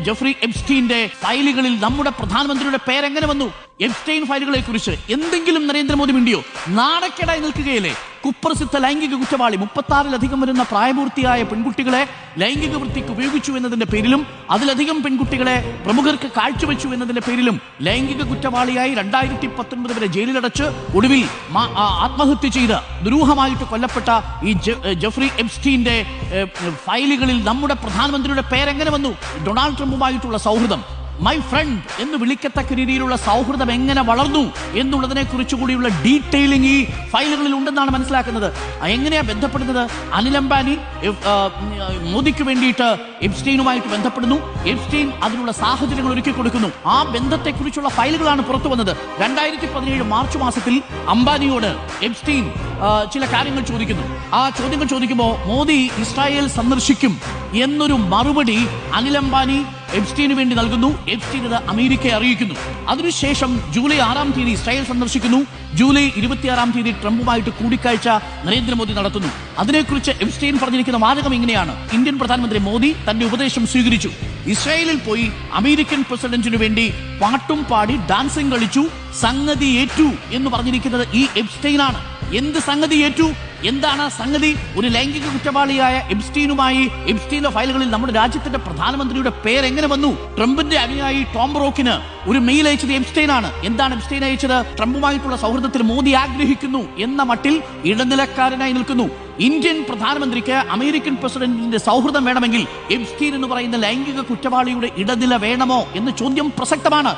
Jeffrey എപ്സ്റ്റീന്റെ ഫയലുകളിൽ നമ്മുടെ പ്രധാനമന്ത്രിയുടെ പേരെങ്ങനെ വന്നു? എപ്സ്റ്റൈൻ ഫയലുകളെ കുറിച്ച് എന്തെങ്കിലും നരേന്ദ്രമോദി മിണ്ടിയോ? നാണക്കേടായി നിൽക്കുകയല്ലേ? കുപ്രസിദ്ധ ലൈംഗിക കുറ്റവാളി 36-ലധികം വരുന്ന പ്രായപൂർത്തിയായ പെൺകുട്ടികളെ ലൈംഗിക വൃത്തിക്ക് ഉപയോഗിച്ചു എന്നതിന്റെ പേരിലും അതിലധികം പെൺകുട്ടികളെ പ്രമുഖർക്ക് കാഴ്ചവെച്ചു എന്നതിന്റെ പേരിലും ലൈംഗിക കുറ്റവാളിയായി 2019 വരെ ജയിലിലടച്ച് ഒടുവിൽ ആത്മഹത്യ ചെയ്ത് ദുരൂഹമായിട്ട് കൊല്ലപ്പെട്ട ഈ ജെഫ്രി എപ്സ്റ്റീന്റെ ഫയലുകളിൽ നമ്മുടെ പ്രധാനമന്ത്രിയുടെ പേരെങ്ങനെ വന്നു? ഡൊണാൾഡ് ട്രംപുമായിട്ടുള്ള സൗഹൃദം, മൈ ഫ്രണ്ട് എന്ന് വിളിക്കത്തക്ക രീതിയിലുള്ള സൗഹൃദം എങ്ങനെ വളർന്നു എന്നുള്ളതിനെ കുറിച്ചുകൂടിയുള്ള ഡീറ്റെയിലിംഗ് ഈ ഫയലുകളിൽ ഉണ്ടെന്നാണ് മനസ്സിലാക്കുന്നത്. എങ്ങനെയാ ബന്ധപ്പെടുന്നത്? അനിൽ അംബാനി മോദിക്ക് വേണ്ടിയിട്ട് എപ്സ്റ്റീനുമായിട്ട് ബന്ധപ്പെടുന്നു. എപ്സ്റ്റീൻ അതിനുള്ള സാഹചര്യങ്ങൾ ഒരുക്കി കൊടുക്കുന്നു. ആ ബന്ധത്തെക്കുറിച്ചുള്ള ഫയലുകളാണ് പുറത്തു വന്നത്. 2017 മാർച്ച് മാസത്തിൽ അംബാനിയോട് എപ്സ്റ്റീൻ ചില കാര്യങ്ങൾ ചോദിക്കുന്നു. ആ ചോദ്യങ്ങൾ ചോദിക്കുമ്പോൾ മോദി ഇസ്രായേൽ സന്ദർശിക്കും എന്നൊരു മറുപടി അനിൽ അംബാനി എപ്സ്റ്റീന് വേണ്ടി നൽകുന്നു. എപ്സ്റ്റീൻ ഇത് അമേരിക്കയെ അറിയിക്കുന്നു. അതിനുശേഷം ജൂലൈ 6-ാം തീയതി ഇസ്രായേൽ സന്ദർശിക്കുന്നു. ജൂലൈ 26-ാം തീയതി ട്രംപുമായിട്ട് കൂടിക്കാഴ്ച നരേന്ദ്രമോദി നടത്തുന്നു. അതിനെക്കുറിച്ച് എപ്സ്റ്റീൻ പറഞ്ഞിരിക്കുന്ന വാചകം ഇങ്ങനെയാണ്: ഇന്ത്യൻ പ്രധാനമന്ത്രി മോദി തന്റെ ഉപദേശം സ്വീകരിച്ചു, ഇസ്രായേലിൽ പോയി അമേരിക്കൻ പ്രസിഡന്റിനു വേണ്ടി പാട്ടും പാടി ഡാൻസിങ് കളിച്ചു, സംഗതി ഏറ്റു എന്ന് പറഞ്ഞിരിക്കുന്നത് ഈ എപ്സ്റ്റൈനാണ്. എന്ത് സംഗതി ഏറ്റു? എന്താണ് സംഗതി? ഒരു ലൈംഗിക കുറ്റവാളിയായ എപ്സ്റ്റീനുമായി എപ്സ്റ്റീന്റെ ഫയലുകളിൽ നമ്മുടെ രാജ്യത്തിന്റെ പ്രധാനമന്ത്രിയുടെ പേര് എങ്ങനെ വന്നു? ട്രംപിന്റെ അനുയായി ടോം ബ്രോക്കിന് ഒരു മെയിൽ അയച്ചത് എപ്സ്റ്റൈനാണ്. എന്താണ് എപ്സ്റ്റൈൻ അയച്ചത്? ട്രംപുമായിട്ടുള്ള സൗഹൃദത്തിൽ മോദി ആഗ്രഹിക്കുന്നു എന്ന മട്ടിൽ ഇടനിലക്കാരനായി നിൽക്കുന്നു. ഇന്ത്യൻ പ്രധാനമന്ത്രിക്ക് അമേരിക്കൻ പ്രസിഡന്റിന്റെ സൗഹൃദം വേണമെങ്കിൽ എപ്സ്റ്റീൻ എന്ന് പറയുന്ന ലൈംഗിക കുറ്റവാളിയുടെ ഇടനില വേണമോ എന്ന ചോദ്യം പ്രസക്തമാണ്.